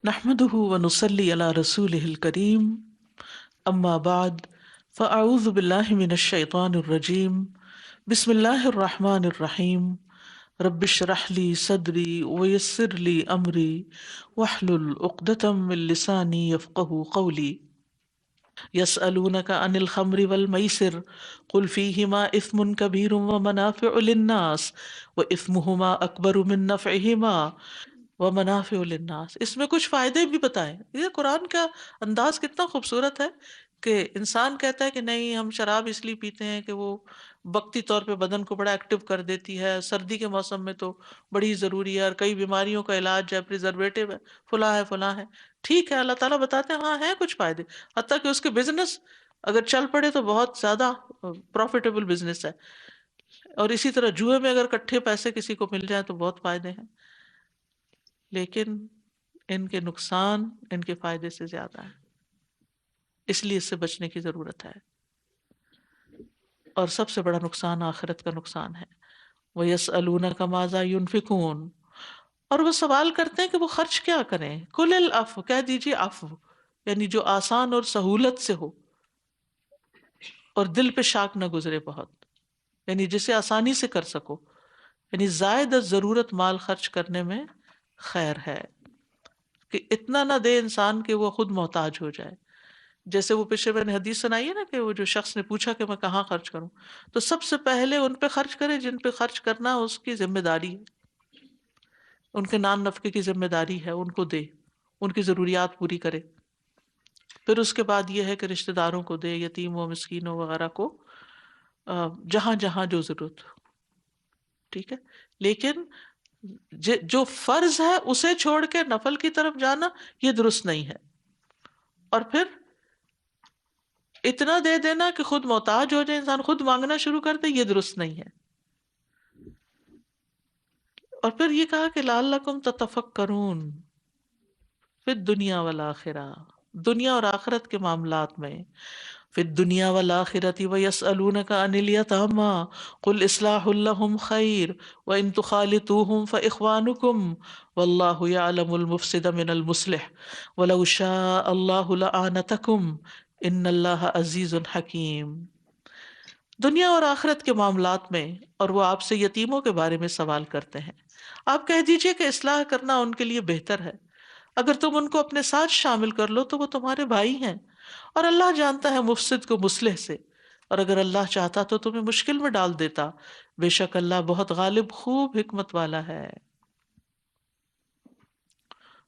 نحمده ونصلي على رسوله الكريم اما بعد فاعوذ بالله من الشيطان الرجيم بسم الله الرحمن الرحيم رب اشرح لي صدري ويسر لي امري واحلل عقدة من لساني يفقهوا قولي يسألونك عن الخمر والميسر قل فيهما إثم كبير ومنافع للناس وإثمهما أكبر من نفعهما ومنافع للناس. اس میں کچھ فائدے بھی بتائیں. یہ قرآن کا انداز کتنا خوبصورت ہے کہ انسان کہتا ہے کہ نہیں ہم شراب اس لیے پیتے ہیں کہ وہ وقتی طور پہ بدن کو بڑا ایکٹیو کر دیتی ہے، سردی کے موسم میں تو بڑی ضروری ہے، اور کئی بیماریوں کا علاج ہے، پریزرویٹو ہے، فلاں ہے فلاں ہے. ٹھیک ہے، اللہ تعالیٰ بتاتے ہیں ہاں ہیں کچھ فائدے، حتیٰ کہ اس کے بزنس اگر چل پڑے تو بہت زیادہ پروفیٹیبل بزنس ہے. اور اسی طرح جوئے میں اگر کٹھے پیسے کسی کو مل جائیں تو بہت فائدے ہیں، لیکن ان کے نقصان ان کے فائدے سے زیادہ ہے، اس لیے اس سے بچنے کی ضرورت ہے. اور سب سے بڑا نقصان آخرت کا نقصان ہے. وَيَسْأَلُونَكَ مَاذَا يُنْفِقُونَ، اور وہ سوال کرتے ہیں کہ وہ خرچ کیا کریں. قُلِ الْعَفْوَ، کہہ دیجیے عفو، یعنی جو آسان اور سہولت سے ہو اور دل پہ شاک نہ گزرے بہت، یعنی جسے آسانی سے کر سکو، یعنی زائد از ضرورت مال خرچ کرنے میں خیر ہے، کہ اتنا نہ دے انسان کہ وہ خود محتاج ہو جائے. جیسے وہ پیچھے میں نے حدیث سنائی ہے نا کہ وہ جو شخص نے پوچھا کہ میں کہاں خرچ کروں، تو سب سے پہلے ان پہ خرچ کرے جن پہ خرچ کرنا اس کی ذمہ داری ہے، ان کے نان نفقے کی ذمہ داری ہے، ان کو دے، ان کی ضروریات پوری کرے. پھر اس کے بعد یہ ہے کہ رشتہ داروں کو دے، یتیموں مسکینوں وغیرہ کو، جہاں جہاں جو ضرورت ہو. ٹھیک ہے، لیکن جو فرض ہے اسے چھوڑ کے نفل کی طرف جانا یہ درست نہیں ہے. اور پھر اتنا دے دینا کہ خود محتاج ہو جائے، انسان خود مانگنا شروع کر دے، یہ درست نہیں ہے. اور پھر یہ کہا کہ لعلکم تتفکرون فی الدنیا والآخرہ، دنیا اور آخرت کے معاملات میں. فی الدنیا والآخرۃ ویسألونک عن الیتامی قل اصلاح لہم خیر وان تخالطوہم فاخوانکم واللہ یعلم المفسد من المصلح ولو شاء اللہ لأعنتکم ان اللہ عزیز حکیم. دنیا اور آخرت کے معاملات میں، اور وہ آپ سے یتیموں کے بارے میں سوال کرتے ہیں. آپ کہہ دیجئے کہ اصلاح کرنا ان کے لیے بہتر ہے. اگر تم ان کو اپنے ساتھ شامل کر لو تو وہ تمہارے بھائی ہیں، اور اللہ جانتا ہے مفسد کو مصلح سے، اور اگر اللہ چاہتا تو تمہیں مشکل میں ڈال دیتا. بے شک اللہ بہت غالب خوب حکمت والا ہے.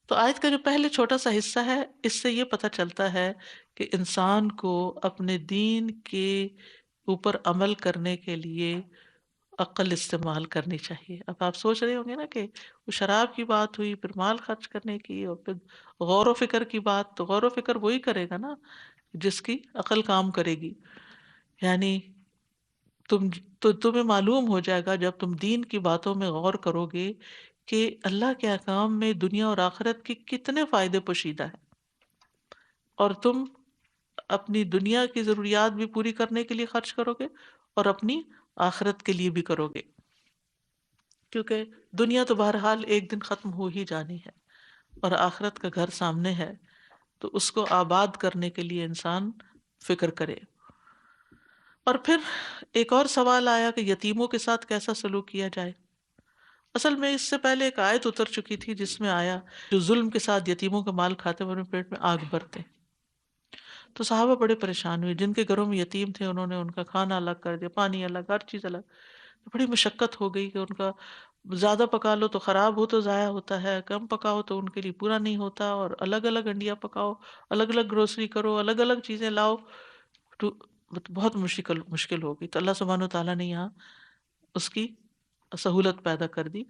تو آیت کا جو پہلے چھوٹا سا حصہ ہے، اس سے یہ پتہ چلتا ہے کہ انسان کو اپنے دین کے اوپر عمل کرنے کے لیے عقل استعمال کرنی چاہیے. اب آپ سوچ رہے ہوں گے نا کہ وہ شراب کی بات ہوئی، پھر مال خرچ کرنے کی، اور پھر غور و فکر کی بات. تو غور و فکر وہی کرے گا نا جس کی عقل کام کرے گی. یعنی تمہیں معلوم ہو جائے گا جب تم دین کی باتوں میں غور کرو گے کہ اللہ کے احکام میں دنیا اور آخرت کے کتنے فائدے پوشیدہ ہیں، اور تم اپنی دنیا کی ضروریات بھی پوری کرنے کے لیے خرچ کرو گے اور اپنی آخرت کے لیے بھی کرو گے. کیونکہ دنیا تو بہرحال ایک دن ختم ہو ہی جانی ہے، اور آخرت کا گھر سامنے ہے، تو اس کو آباد کرنے کے لیے انسان فکر کرے. اور پھر ایک اور سوال آیا کہ یتیموں کے ساتھ کیسا سلوک کیا جائے. اصل میں اس سے پہلے ایک آیت اتر چکی تھی جس میں آیا جو ظلم کے ساتھ یتیموں کا مال کھاتے ہیں انہیں پیٹ میں آگ بھرتے. تو صحابہ بڑے پریشان ہوئے، جن کے گھروں میں یتیم تھے انہوں نے ان کا کھانا الگ کر دیا، پانی الگ، ہر چیز الگ. بڑی مشقت ہو گئی کہ ان کا زیادہ پکا لو تو خراب ہو تو ضائع ہوتا ہے، کم پکاؤ تو ان کے لیے پورا نہیں ہوتا، اور الگ الگ انڈیا پکاؤ، الگ الگ گروسری کرو، الگ الگ چیزیں لاؤ، تو بہت مشکل ہوگی. تو اللہ سبحانہ وتعالیٰ نے یہاں اس کی سہولت پیدا کر دی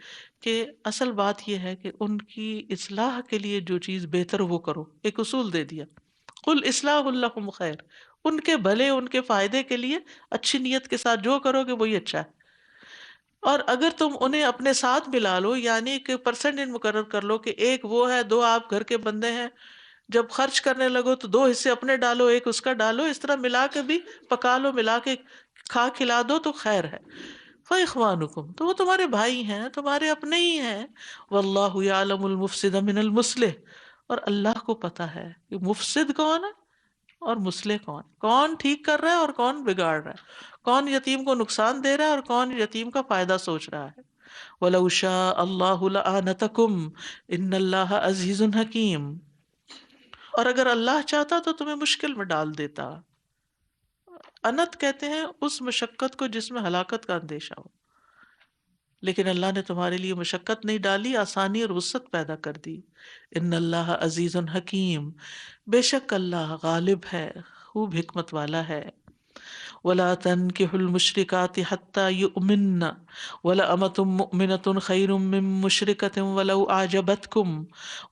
کہ اصل بات یہ ہے کہ ان کی اصلاح کے لیے جو چیز بہتر وہ کرو. ایک اصول دے دیا، قل اصلاح لکم خیر، ان کے بھلے، ان کے فائدے کے لیے اچھی نیت کے ساتھ جو کرو گے وہی اچھا ہے. اور اگر تم انہیں اپنے ساتھ ملا لو، یعنی کہ پرسنٹیج مقرر کر لو کہ ایک وہ ہے، دو آپ گھر کے بندے ہیں، جب خرچ کرنے لگو تو دو حصے اپنے ڈالو، ایک اس کا ڈالو، اس طرح ملا کے بھی پکا لو، ملا کے کھا کھلا دو تو خیر ہے. فَإِخْوَانُكُمْ، تو وہ تمہارے بھائی ہیں، تمہارے اپنے ہی ہیں. وَاللَّهُ يَعْلَمُ الْمُفْسِدَ مِنَ الْمُصْلِحِ، اور اللہ کو پتا ہے کہ مفسد کون ہے اور مصلح کون، کون ٹھیک کر رہا ہے اور کون بگاڑ رہا ہے، کون یتیم کو نقصان دے رہا ہے اور کون یتیم کا فائدہ سوچ رہا ہے۔ وَلَوْ شَاءَ اللَّهُ لَأَعْنَتَكُمْ إِنَّ اللَّهَ عَزِيزٌ حَكِيمٌ، اور اگر اللہ چاہتا تو تمہیں مشکل میں ڈال دیتا۔ انت کہتے ہیں اس مشقت کو جس میں ہلاکت کا اندیشہ ہو، لیکن اللہ نے تمہارے لیے مشقت نہیں ڈالی، آسانی اور وسعت پیدا کر دی۔ ان اللہ عزیز حکیم، بے شک اللہ غالب ہے، خوب حکمت والا ہے۔ ولا تنكحوا المشركات حتى يؤمن ولأمة مؤمنة خير من مشركة ولو أعجبتكم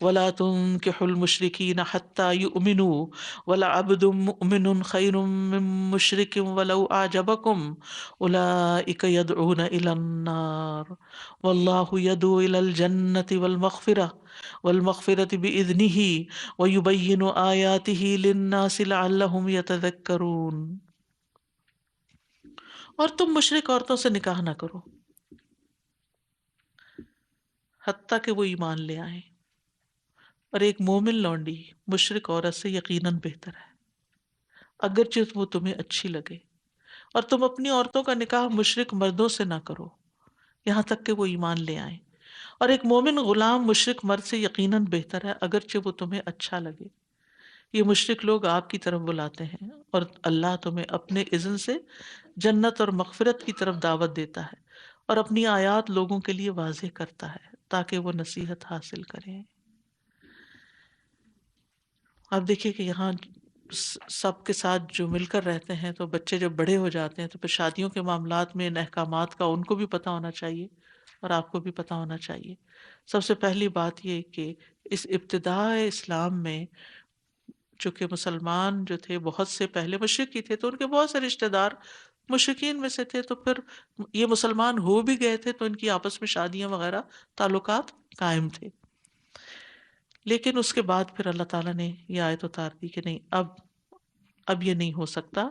ولا تنكحوا المشركين حتى يؤمنوا ولعبد مؤمن خير من مشرك ولو أعجبكم أولئك يدعون إلى النار والله يدعو إلى الجنة والمغفرة بإذنه ويبين آياته للناس لعلهم يتذكرون۔ اور تم مشرک عورتوں سے نکاح نہ کرو حتیٰ کہ وہ ایمان لے آئیں، اور ایک مومن لونڈی مشرک عورت سے یقیناً بہتر ہے اگرچہ وہ تمہیں اچھی لگے۔ اور تم اپنی عورتوں کا نکاح مشرک مردوں سے نہ کرو یہاں تک کہ وہ ایمان لے آئیں، اور ایک مومن غلام مشرک مرد سے یقیناً بہتر ہے اگرچہ وہ تمہیں اچھا لگے۔ یہ مشرک لوگ آپ کی طرف بلاتے ہیں اور اللہ تمہیں اپنے اذن سے جنت اور مغفرت کی طرف دعوت دیتا ہے اور اپنی آیات لوگوں کے لیے واضح کرتا ہے تاکہ وہ نصیحت حاصل کریں۔ اب دیکھیے کہ یہاں سب کے ساتھ جو مل کر رہتے ہیں تو بچے جب بڑے ہو جاتے ہیں تو پھر شادیوں کے معاملات میں ان احکامات کا ان کو بھی پتہ ہونا چاہیے اور آپ کو بھی پتہ ہونا چاہیے۔ سب سے پہلی بات یہ کہ اس ابتداء اسلام میں چونکہ مسلمان جو تھے بہت سے پہلے مشرک ہی تھے تو ان کے بہت سے رشتہ دار مشرکین میں سے تھے، تو پھر یہ مسلمان ہو بھی گئے تھے تو ان کی آپس میں شادیاں وغیرہ تعلقات قائم تھے۔ لیکن اس کے بعد پھر اللہ تعالیٰ نے یہ آیت اتار دی کہ نہیں، اب یہ نہیں ہو سکتا،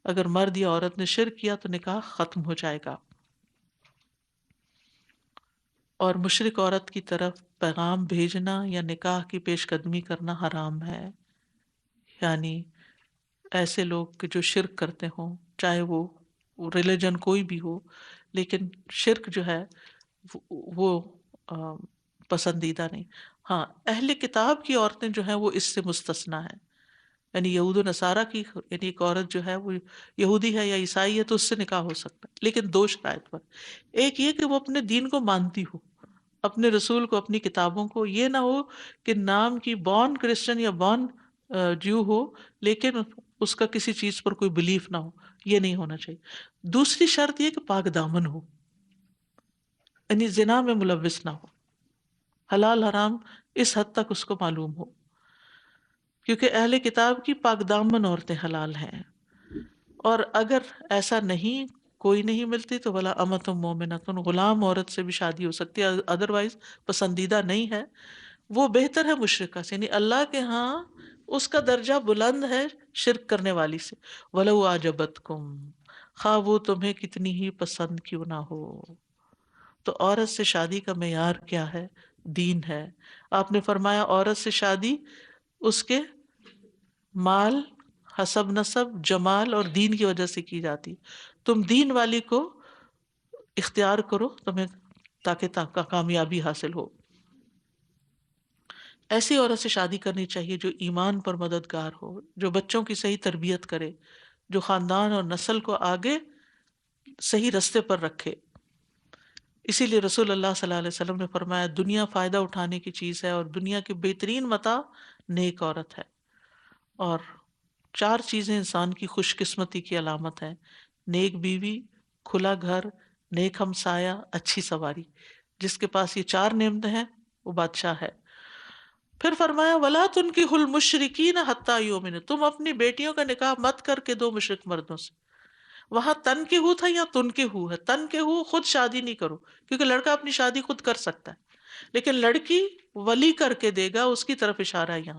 اگر مرد یا عورت نے شرک کیا تو نکاح ختم ہو جائے گا، اور مشرک عورت کی طرف پیغام بھیجنا یا نکاح کی پیش قدمی کرنا حرام ہے۔ یعنی ایسے لوگ کہ جو شرک کرتے ہوں، چاہے وہ ریلیجن کوئی بھی ہو، لیکن شرک جو ہے وہ پسندیدہ نہیں۔ ہاں، اہل کتاب کی عورتیں جو ہیں وہ اس سے مستثنا ہیں، یعنی یہود و نصارہ کی، یعنی ایک عورت جو ہے وہ یہودی ہے یا عیسائی ہے تو اس سے نکاح ہو سکتا ہے، لیکن دو شرائط پر۔ ایک یہ کہ وہ اپنے دین کو مانتی ہو، اپنے رسول کو، اپنی کتابوں کو، یہ نہ ہو کہ نام کی بورن کرسچن یا بورن جیو ہو لیکن اس کا کسی چیز پر کوئی بلیف نہ ہو، یہ نہیں ہونا چاہیے۔ دوسری شرط یہ کہ پاک دامن ہو، یعنی زنا میں ملوث نہ ہو، حلال حرام اس حد تک اس کو معلوم ہو، کیونکہ اہل کتاب کی پاک دامن عورتیں حلال ہیں۔ اور اگر ایسا نہیں، کوئی نہیں ملتی تو ولا امۃ مومنۃ، غلام عورت سے بھی شادی ہو سکتی ہے، ادروائز پسندیدہ نہیں ہے، وہ بہتر ہے مشرکہ سے، یعنی اللہ کے ہاں اس کا درجہ بلند ہے شرک کرنے والی سے۔ وَلَوْ أَعْجَبَتْكُمْ، خواہ وہ تمہیں کتنی ہی پسند کیوں نہ ہو۔ تو عورت سے شادی کا معیار کیا ہے؟ دین ہے۔ آپ نے فرمایا عورت سے شادی اس کے مال، حسب نسب، جمال اور دین کی وجہ سے کی جاتی۔ تم دین والی کو اختیار کرو تمہیں تاکہ کامیابی حاصل ہو۔ ایسی عورت سے شادی کرنی چاہیے جو ایمان پر مددگار ہو، جو بچوں کی صحیح تربیت کرے، جو خاندان اور نسل کو آگے صحیح رستے پر رکھے۔ اسی لیے رسول اللہ صلی اللہ علیہ وسلم نے فرمایا دنیا فائدہ اٹھانے کی چیز ہے اور دنیا کی بہترین متاع نیک عورت ہے، اور 4 چیزیں انسان کی خوش قسمتی کی علامت ہیں: نیک بیوی، کھلا گھر، نیک ہمسایہ، اچھی سواری۔ جس کے پاس یہ 4 نعمتیں ہیں وہ بادشاہ ہے۔ پھر فرمایا وَلَا تُنْكِحُوا الْمُشْرِكِينَ حَتَّى يُؤْمِنُوا، تم اپنی بیٹیوں کا نکاح مت کر کے دو مشرک مردوں سے۔ وہاں تنکحو تھا یا تنکحو ہے، تنکحو خود شادی نہیں کرو، کیونکہ لڑکا اپنی شادی خود کر سکتا ہے، لیکن لڑکی ولی کر کے دے گا، اس کی طرف اشارہ ہے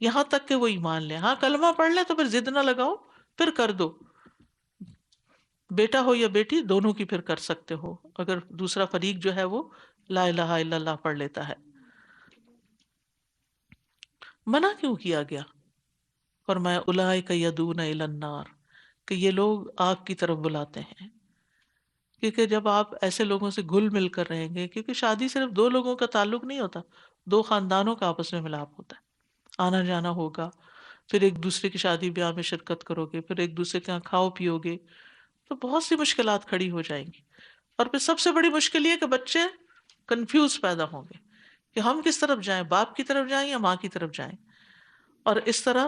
یہاں تک کہ وہ ایمان لے۔ ہاں کلمہ پڑھ لے تو پھر ضد نہ لگاؤ، پھر کر دو، بیٹا ہو یا بیٹی دونوں کی پھر کر سکتے ہو اگر دوسرا فریق جو ہے وہ لا الہ الا اللہ پڑھ لیتا ہے۔ منع کیوں کیا گیا؟ فرمایا اولئک یدعون الی النار، کہ یہ لوگ آگ کی طرف بلاتے ہیں. کیونکہ جب آپ ایسے لوگوں سے گھل مل کر رہیں گے، کیونکہ شادی صرف دو لوگوں کا تعلق نہیں ہوتا، دو خاندانوں کا آپس میں ملاپ ہوتا ہے، آنا جانا ہوگا، پھر ایک دوسرے کی شادی بیاہ میں شرکت کرو گے، پھر ایک دوسرے کے یہاں کھاؤ پیو گے، تو بہت سی مشکلات کھڑی ہو جائیں گی. اور پھر سب سے بڑی مشکل یہ کہ بچے کنفیوز پیدا ہوں گے کہ ہم کس طرف جائیں، باپ کی طرف جائیں یا ماں کی طرف جائیں، اور اس طرح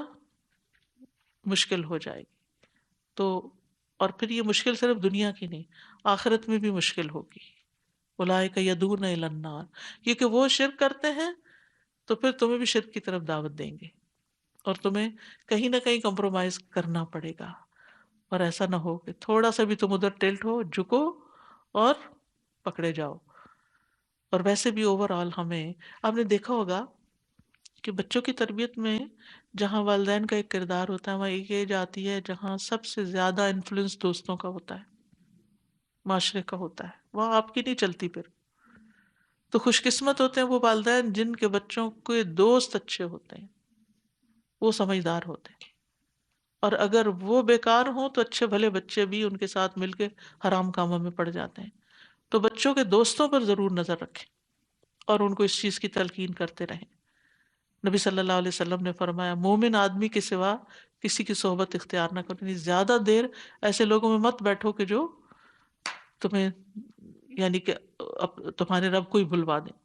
مشکل ہو جائے گی. تو اور پھر یہ مشکل صرف دنیا کی نہیں، آخرت میں بھی مشکل ہوگی. اولئک یدعون الی النار، کیونکہ وہ شرک کرتے ہیں تو پھر تمہیں بھی شرک کی طرف دعوت دیں گے، اور تمہیں کہیں نہ کہیں کمپرومائز کرنا پڑے گا. اور ایسا نہ ہو کہ تھوڑا سا بھی تم ادھر ٹلٹ ہو، جھکو اور پکڑے جاؤ. اور ویسے بھی اوور آل ہمیں، آپ نے دیکھا ہوگا کہ بچوں کی تربیت میں جہاں والدین کا ایک کردار ہوتا ہے، وہاں ایک ایج آتی ہے جہاں سب سے زیادہ انفلوئنس دوستوں کا ہوتا ہے، معاشرے کا ہوتا ہے، وہاں آپ کی نہیں چلتی پھر. تو خوش قسمت ہوتے ہیں وہ والدین جن کے بچوں کے دوست اچھے ہوتے ہیں، وہ سمجھدار ہوتے ہیں. اور اگر وہ بیکار ہوں تو اچھے بھلے بچے بھی ان کے ساتھ مل کے حرام کاموں میں پڑ جاتے ہیں. تو بچوں کے دوستوں پر ضرور نظر رکھیں اور ان کو اس چیز کی تلقین کرتے رہیں. نبی صلی اللہ علیہ وسلم نے فرمایا مومن آدمی کے سوا کسی کی صحبت اختیار نہ کرو، یعنی زیادہ دیر ایسے لوگوں میں مت بیٹھو کہ جو تمہیں، یعنی کہ تمہارے رب کو ہی بھلوا دیں.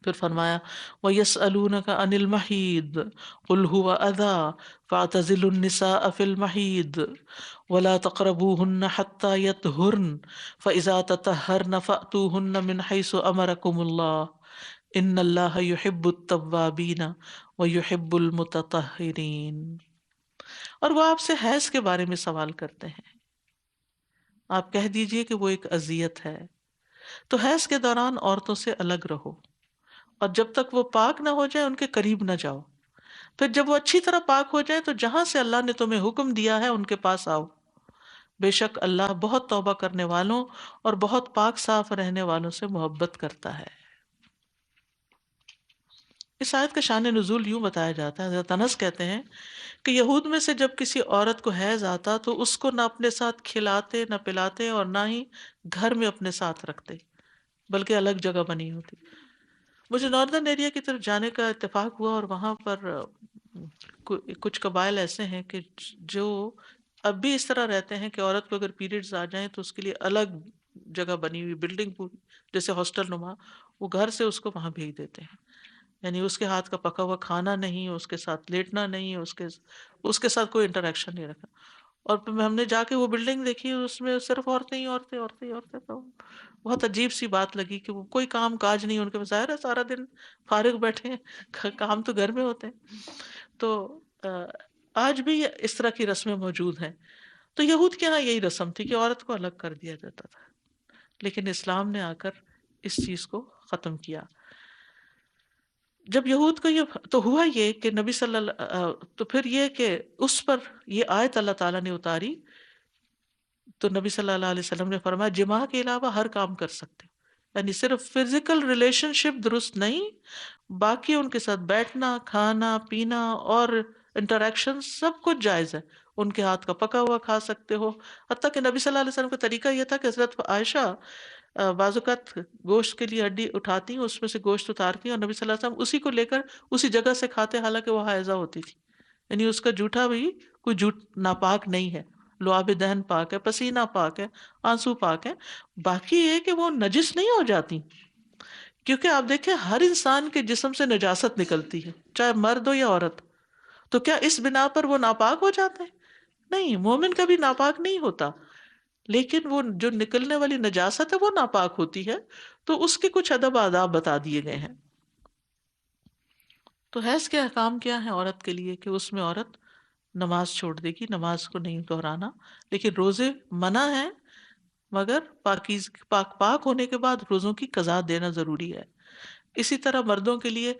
پھر فرمایا وَيَسْأَلُونَكَ عَنِ الْمَحِيضِ قُلْ هُوَ أَذًى فَاعْتَزِلُوا النِّسَاءَ فِي الْمَحِيضِ وَلَا تَقْرَبُوهُنَّ حَتَّى يَطْهُرْنَ فَإِذَا تَطَهَّرْنَ فَأْتُوهُنَّ مِنْ حَيْثُ أَمَرَكُمُ اللَّهُ إِنَّ اللَّهَ يُحِبُّ التَّوَّابِينَ وَيُحِبُّ الْمُتَطَهِّرِينَ. اور وہ آپ سے حیض کے بارے میں سوال کرتے ہیں، آپ کہہ دیجئے کہ وہ ایک اذیت ہے، تو حیض کے دوران عورتوں سے الگ رہو، اور جب تک وہ پاک نہ ہو جائے ان کے قریب نہ جاؤ. پھر جب وہ اچھی طرح پاک ہو جائے تو جہاں سے اللہ نے تمہیں حکم دیا ہے ان کے پاس آؤ. بے شک اللہ بہت توبہ کرنے والوں اور بہت پاک صاف رہنے والوں سے محبت کرتا ہے. اس آیت کا شان نزول یوں بتایا جاتا ہے، حضرت انس کہتے ہیں کہ یہود میں سے جب کسی عورت کو حیض آتا تو اس کو نہ اپنے ساتھ کھلاتے نہ پلاتے اور نہ ہی گھر میں اپنے ساتھ رکھتے، بلکہ الگ جگہ بنی ہوتی. مجھے ناردرن ایریا کی طرف جانے کا اتفاق ہوا، اور وہاں پر کچھ قبائل ایسے ہیں کہ جو اب بھی اس طرح رہتے ہیں کہ عورت کو اگر پیریڈز آ جائیں تو اس کے لیے الگ جگہ بنی ہوئی بلڈنگ پوری جیسے ہاسٹل نما، وہ گھر سے اس کو وہاں بھیج دیتے ہیں. یعنی اس کے ہاتھ کا پکا ہوا کھانا نہیں، اس کے ساتھ لیٹنا نہیں، اس کے ساتھ کوئی انٹریکشن نہیں رکھا. اور پھر ہم نے جا کے وہ بلڈنگ دیکھی، اس میں صرف عورتیں ہی عورتیں عورتیں عورتیں. تو بہت عجیب سی بات لگی کہ وہ کوئی کام کاج نہیں ان کے، ظاہر ہے سارا دن فارغ بیٹھے ہیں، کام تو گھر میں ہوتے ہیں. تو آج بھی اس طرح کی رسمیں موجود ہیں. تو یہود کے ہاں یہی رسم تھی کہ عورت کو الگ کر دیا جاتا تھا، لیکن اسلام نے آ کر اس چیز کو ختم کیا. جب یہود کو یہ تو ہوا یہ کہ نبی صلی اللہ تو پھر یہ کہ اس پر یہ آیت اللہ تعالیٰ نے اتاری، تو نبی صلی اللہ علیہ وسلم نے فرمایا جماع کے علاوہ ہر کام کر سکتے، یعنی صرف فزیکل ریلیشن شپ درست نہیں، باقی ان کے ساتھ بیٹھنا، کھانا پینا اور انٹریکشن سب کچھ جائز ہے. ان کے ہاتھ کا پکا ہوا کھا سکتے ہو. حتیٰ کہ نبی صلی اللہ علیہ وسلم کا طریقہ یہ تھا کہ حضرت عائشہ بعض اوقات گوشت کے لیے ہڈی اٹھاتی، اس میں سے گوشت اتارتی اور نبی صلی اللہ علیہ وسلم اسی کو لے کر اسی جگہ سے کھاتے، حالانکہ وہ حائضہ ہوتی تھی. یعنی اس کا جھوٹا بھی کوئی جھوٹ ناپاک نہیں ہے، لعاب دہن پاک ہے، پسینہ پاک ہے، آنسو پاک ہے. باقی یہ کہ وہ نجس نہیں ہو جاتی، کیونکہ آپ دیکھیں ہر انسان کے جسم سے نجاست نکلتی ہے، چاہے مرد ہو یا عورت. تو کیا اس بنا پر وہ ناپاک ہو جاتے ہیں؟ نہیں، مومن کبھی ناپاک نہیں ہوتا، لیکن وہ جو نکلنے والی نجاست ہے وہ ناپاک ہوتی ہے. تو اس کے کچھ ادب آداب بتا دیے گئے ہیں. تو حیض کے احکام کیا ہیں عورت کے لیے کہ اس میں عورت نماز چھوڑ دے گی، نماز کو نہیں دہرانا، لیکن روزے منع ہیں، مگر پاک ہونے کے بعد روزوں کی قضا دینا ضروری ہے. اسی طرح مردوں کے لیے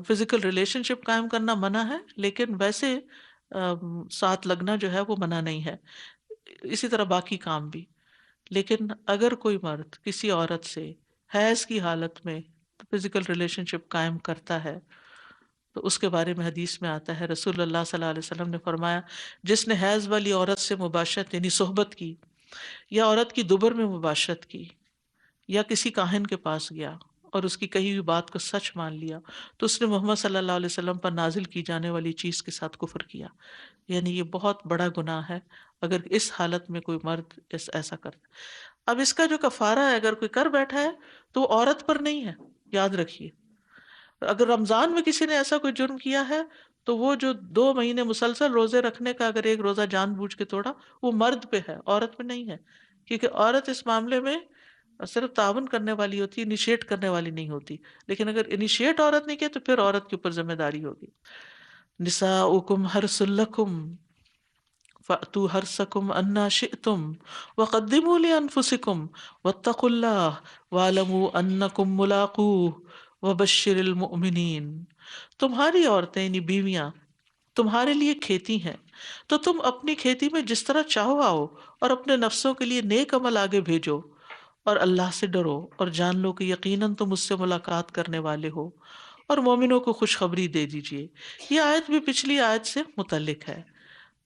فزیکل ریلیشن شپ قائم کرنا منع ہے، لیکن ویسے ساتھ لگنا جو ہے وہ منع نہیں ہے. اسی طرح باقی کام بھی. لیکن اگر کوئی مرد کسی عورت سے حیض کی حالت میں فزیکل ریلیشن شپ قائم کرتا ہے تو اس کے بارے میں حدیث میں آتا ہے، رسول اللہ صلی اللہ علیہ وسلم نے فرمایا جس نے حیض والی عورت سے مباشرت یعنی صحبت کی، یا عورت کی دبر میں مباشرت کی، یا کسی کاہن کے پاس گیا اور اس کی کہی ہوئی بات کو سچ مان لیا، تو اس نے محمد صلی اللہ علیہ وسلم پر نازل کی جانے والی چیز کے ساتھ کفر کیا. یعنی یہ بہت بڑا گناہ ہے اگر اس حالت میں کوئی مرد ایسا کرتا. اب اس کا جو کفارہ ہے اگر کوئی کر بیٹھا ہے تو وہ عورت پر نہیں ہے، یاد رکھیے. اگر رمضان میں کسی نے ایسا کوئی جرم کیا ہے تو وہ جو 2 مہینے مسلسل روزے رکھنے کا اگر ایک روزہ جان بوجھ کے توڑا، وہ مرد پہ ہے، عورت پہ نہیں ہے. کیونکہ عورت اس معاملے میں صرف تعاون کرنے والی ہوتی ہے، انیشیٹ کرنے والی نہیں ہوتی. لیکن اگر انیشیٹ عورت نہیں کی تو پھر عورت کے اوپر ذمہ داری ہوگی. نساؤکم حرث لکم فأتوا حرثکم انا شئتم وقدموا لانفسکم واتقوا اللہ واعلموا انکم ملاقوہ وبشر المؤمنین. تمہاری عورتیں یعنی بیویاں تمہارے لیے کھیتی ہیں، تو تم اپنی کھیتی میں جس طرح چاہو آؤ اور اپنے نفسوں کے لیے نیک عمل آگے بھیجو، اور اللہ سے ڈرو اور جان لو کہ یقیناً تم اس سے ملاقات کرنے والے ہو، اور مومنوں کو خوشخبری دے دیجیے. یہ آیت بھی پچھلی آیت سے متعلق ہے.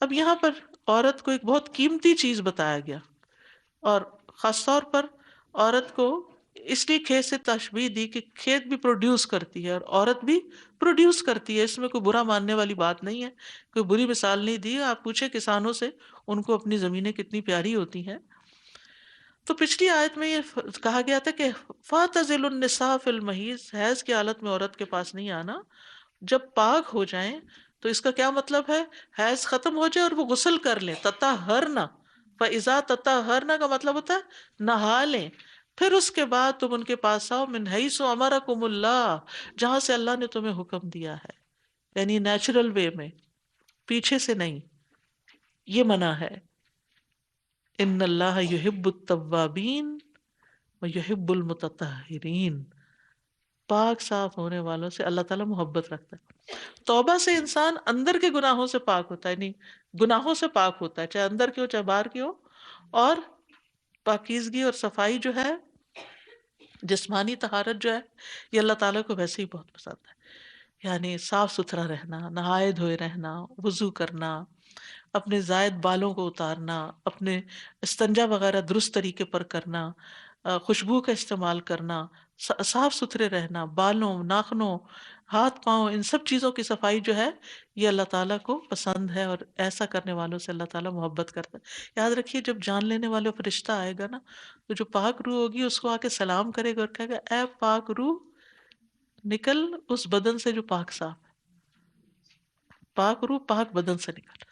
اب یہاں پر عورت کو ایک بہت قیمتی چیز بتایا گیا، اور خاص طور پر عورت کو اس لیے کھیت سے تشبیہ دی کہ کھیت بھی پروڈیوس کرتی ہے اور عورت بھی پروڈیوس کرتی ہے. اس میں کوئی برا ماننے والی بات نہیں ہے، کوئی بری مثال نہیں دی. آپ پوچھیں کسانوں سے، ان کو اپنی زمینیں کتنی پیاری ہوتی ہیں. تو پچھلی آیت میں یہ کہا گیا تھا کہ فَاعْتَزِلُوا النِّسَاءَ فِي الْمَحِيضِ، حیض کی حالت میں عورت کے پاس نہیں آنا. جب پاک ہو جائیں تو اس کا کیا مطلب ہے؟ حیض ختم ہو جائے اور وہ غسل کر لیں. تطہرنا، فَإِذَا تطہرنا کا مطلب ہوتا ہے نہا لیں. پھر اس کے بعد تم ان کے پاس آؤ، من حیث امرکم اللہ، جہاں سے اللہ نے تمہیں حکم دیا ہے، یعنی نیچرل وے میں، پیچھے سے نہیں. یہ منع ہے. ان اللہ یحب التوابین ویحب المتطہرین. پاک صاف ہونے والوں سے اللہ تعالیٰ محبت رکھتا ہے. توبہ سے انسان اندر کے گناہوں سے پاک ہوتا ہے، نہیں گناہوں سے پاک ہوتا ہے، چاہے اندر کی ہو چاہے باہر کی ہو. اور پاکیزگی اور صفائی جو ہے، جسمانی طہارت جو ہے، یہ اللہ تعالیٰ کو ویسے ہی بہت پسند ہے. یعنی صاف ستھرا رہنا، نہائے دھوئے رہنا، وضو کرنا، اپنے زائد بالوں کو اتارنا، اپنے استنجا وغیرہ درست طریقے پر کرنا، خوشبو کا استعمال کرنا، صاف ستھرے رہنا، بالوں، ناخنوں، ہاتھ پاؤں، ان سب چیزوں کی صفائی جو ہے یہ اللہ تعالیٰ کو پسند ہے، اور ایسا کرنے والوں سے اللہ تعالیٰ محبت کرتا ہے. یاد رکھیے جب جان لینے والوں پر رشتہ آئے گا نا، تو جو پاک روح ہوگی اس کو آ کے سلام کرے گا اور کہے گا اے پاک روح نکل اس بدن سے جو پاک صاف ہے. پاک روح پاک بدن سے نکل.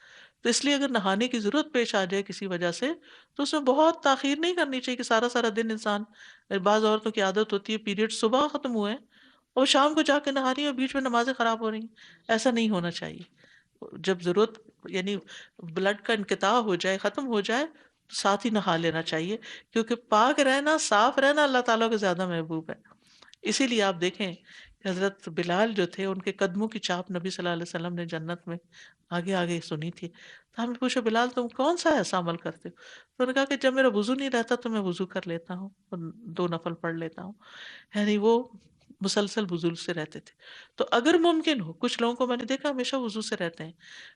تو اس لیے اگر نہانے کی ضرورت پیش آ جائے کسی وجہ سے تو اس میں بہت تاخیر نہیں کرنی چاہیے کہ سارا سارا دن انسان، بعض عورتوں کی عادت ہوتی ہے پیریڈ صبح ختم ہوئے اور شام کو جا کے نہا رہی ہیں اور بیچ میں نمازیں خراب ہو رہی ہیں. ایسا نہیں ہونا چاہیے. جب ضرورت یعنی بلڈ کا انقطاع ہو جائے، ختم ہو جائے، تو ساتھ ہی نہا لینا چاہیے، کیونکہ پاک رہنا، صاف رہنا اللہ تعالیٰ کو زیادہ محبوب ہے. اسی لیے آپ دیکھیں کہ حضرت بلال جو تھے ان کے قدموں کی چاپ نبی صلی اللہ علیہ وسلم نے جنت میں آگے آگے سنی تھی. تو ہم نے پوچھا بلال تم کون سا ایسا عمل کرتے ہو؟ تو انہوں نے کہا کہ جب میرا وضو نہیں رہتا تو میں وضو کر لیتا ہوں اور 2 نفل پڑھ لیتا ہوں. یعنی وہ مسلسل وضو سے رہتے تھے. تو اگر ممکن ہو، کچھ لوگوں کو میں نے دیکھا ہمیشہ وضو سے رہتے ہیں،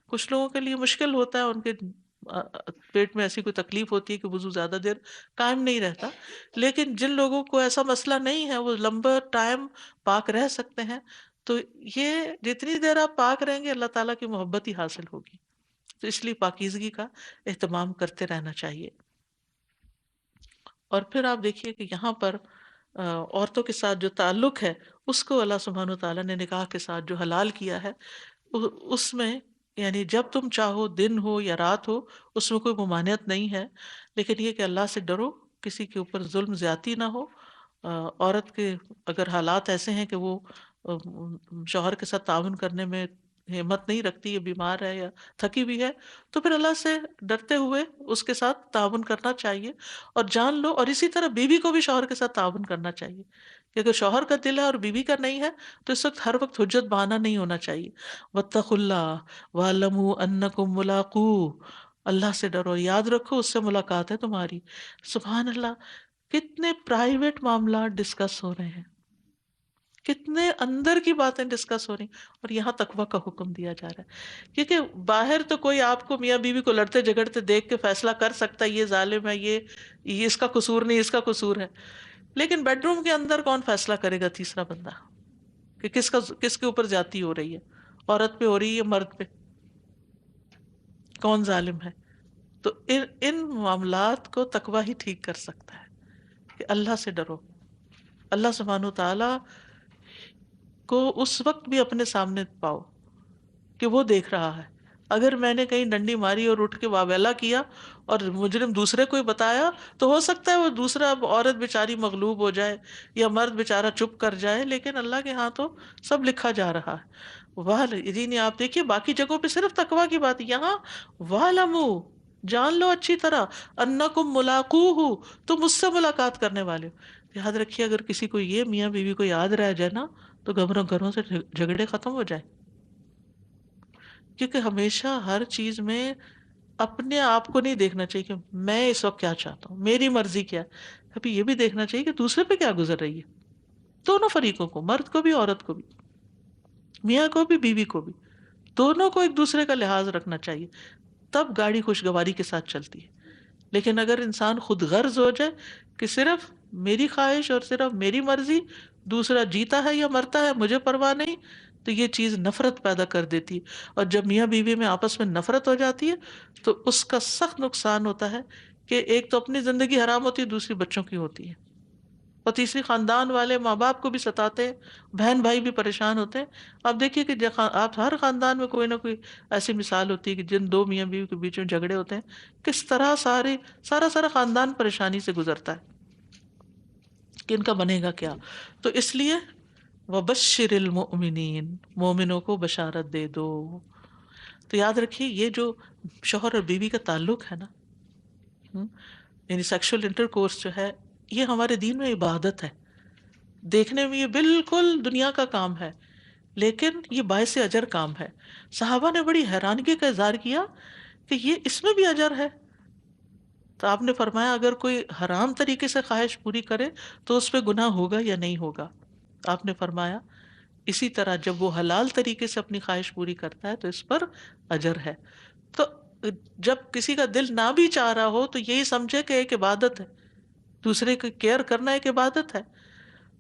کچھ لوگوں کے لیے مشکل ہوتا ہے، ان کے پیٹ میں ایسی کوئی تکلیف ہوتی ہے کہ وضو زیادہ دیر قائم نہیں رہتا. لیکن جن لوگوں کو ایسا مسئلہ نہیں ہے، وہ لمبا ٹائم پاک رہ سکتے ہیں، تو یہ جتنی دیر آپ پاک رہیں گے اللہ تعالیٰ کی محبت ہی حاصل ہوگی. تو اس لیے پاکیزگی کا اہتمام کرتے رہنا چاہیے. اور پھر آپ دیکھیے کہ یہاں پر عورتوں کے ساتھ جو تعلق ہے اس کو اللہ سبحانہ وتعالیٰ نے نکاح کے ساتھ جو حلال کیا ہے، اس میں یعنی جب تم چاہو دن ہو یا رات ہو اس میں کوئی ممانعت نہیں ہے. لیکن یہ کہ اللہ سے ڈرو، کسی کے اوپر ظلم زیادتی نہ ہو. عورت کے اگر حالات ایسے ہیں کہ وہ شوہر کے ساتھ تعاون کرنے میں ہمت نہیں رکھتی، یا بیمار ہے یا تھکی ہوئی ہے، تو پھر اللہ سے ڈرتے ہوئے اس کے ساتھ تعاون کرنا چاہیے. اور جان لو، اور اسی طرح بیوی کو بھی شوہر کے ساتھ تعاون کرنا چاہیے، کہ اگر شوہر کا دل ہے اور بیوی کا نہیں ہے تو اس وقت ہر وقت حجت بہانہ نہیں ہونا چاہیے. واتقوا اللہ واعلموا انکم ملاقوہ، اللہ سے ڈرو، یاد رکھو اس سے ملاقات ہے تمہاری. سبحان اللہ، کتنے پرائیویٹ معاملات ڈسکس ہو رہے ہیں، کتنے اندر کی باتیں ڈسکس ہو رہی، اور یہاں تقویٰ کا حکم دیا جا رہا ہے. کیونکہ باہر تو کوئی آپ کو میاں بیوی کو لڑتے جھگڑتے دیکھ کے فیصلہ کر سکتا ہے یہ ظالم ہے، یہ اس کا قصور نہیں، اس کا قصور ہے. لیکن بیڈ روم کے اندر کون فیصلہ کرے گا تیسرا بندہ کہ کس کے اوپر زیادتی ہو رہی ہے، عورت پہ ہو رہی ہے یا مرد پہ، کون ظالم ہے؟ تو ان معاملات کو تقویٰ ہی ٹھیک کر سکتا ہے کہ اللہ سے ڈرو. اللہ سبحانہ و تعالی کو اس وقت بھی اپنے سامنے پاؤ کہ وہ دیکھ رہا ہے. اگر میں نے کہیں ڈنڈی ماری اور اٹھ کے واویلا کیا اور مجرم دوسرے کو بتایا تو ہو سکتا ہے وہ دوسرا عورت بیچاری مغلوب ہو جائے یا مرد بیچارہ چپ کر جائے، لیکن اللہ کے ہاں تو سب لکھا جا رہا ہے. جی نہیں، آپ دیکھیے باقی جگہوں پہ صرف تقویٰ کی بات، یہاں وَاعْلَمُوا، جان لو اچھی طرح، انکم ملاقوہ، تم اس سے ملاقات کرنے والے ہو. یاد رکھیے اگر کسی کو یہ میاں بیوی کو یاد رہ جائے نا تو گھروں سے جھگڑے ختم ہو جائے. کیونکہ ہمیشہ ہر چیز میں اپنے آپ کو نہیں دیکھنا چاہیے کہ میں اس وقت کیا چاہتا ہوں، میری مرضی کیا ہے. ابھی یہ بھی دیکھنا چاہیے کہ دوسرے پہ کیا گزر رہی ہے. دونوں فریقوں کو، مرد کو بھی عورت کو بھی، میاں کو بھی بیوی کو بھی، دونوں کو ایک دوسرے کا لحاظ رکھنا چاہیے، تب گاڑی خوشگواری کے ساتھ چلتی ہے. لیکن اگر انسان خود غرض ہو جائے کہ صرف میری خواہش اور صرف میری مرضی، دوسرا جیتا ہے یا مرتا ہے مجھے پرواہ نہیں، تو یہ چیز نفرت پیدا کر دیتی ہے. اور جب میاں بیوی میں آپس میں نفرت ہو جاتی ہے تو اس کا سخت نقصان ہوتا ہے کہ ایک تو اپنی زندگی حرام ہوتی ہے، دوسری بچوں کی ہوتی ہے، اور تیسری خاندان والے ماں باپ کو بھی ستاتے ہیں، بہن بھائی بھی پریشان ہوتے ہیں. آپ دیکھیے کہ آپ ہر خاندان میں کوئی نہ کوئی ایسی مثال ہوتی ہے کہ جن دو میاں بیوی کے بیچ میں جھگڑے ہوتے ہیں کس طرح سارا خاندان پریشانی سے گزرتا ہے کہ ان کا بنے گا کیا. تو اس لیے وبشر المؤمنین، مومنوں کو بشارت دے دو. تو یاد رکھیے یہ جو شوہر اور بیوی کا تعلق ہے نا، یعنی سیکشل انٹر کورس جو ہے، یہ ہمارے دین میں عبادت ہے. دیکھنے میں یہ بالکل دنیا کا کام ہے لیکن یہ باعث اجر کام ہے. صحابہ نے بڑی حیرانگی کا اظہار کیا کہ یہ اس میں بھی اجر ہے. تو آپ نے فرمایا اگر کوئی حرام طریقے سے خواہش پوری کرے تو اس پہ گناہ ہوگا یا نہیں ہوگا؟ آپ نے فرمایا اسی طرح جب وہ حلال طریقے سے اپنی خواہش پوری کرتا ہے تو اس پر اجر ہے. تو جب کسی کا دل نہ بھی چاہ رہا ہو تو یہی سمجھے کہ ایک عبادت ہے، دوسرے کی کیئر کرنا ایک عبادت ہے.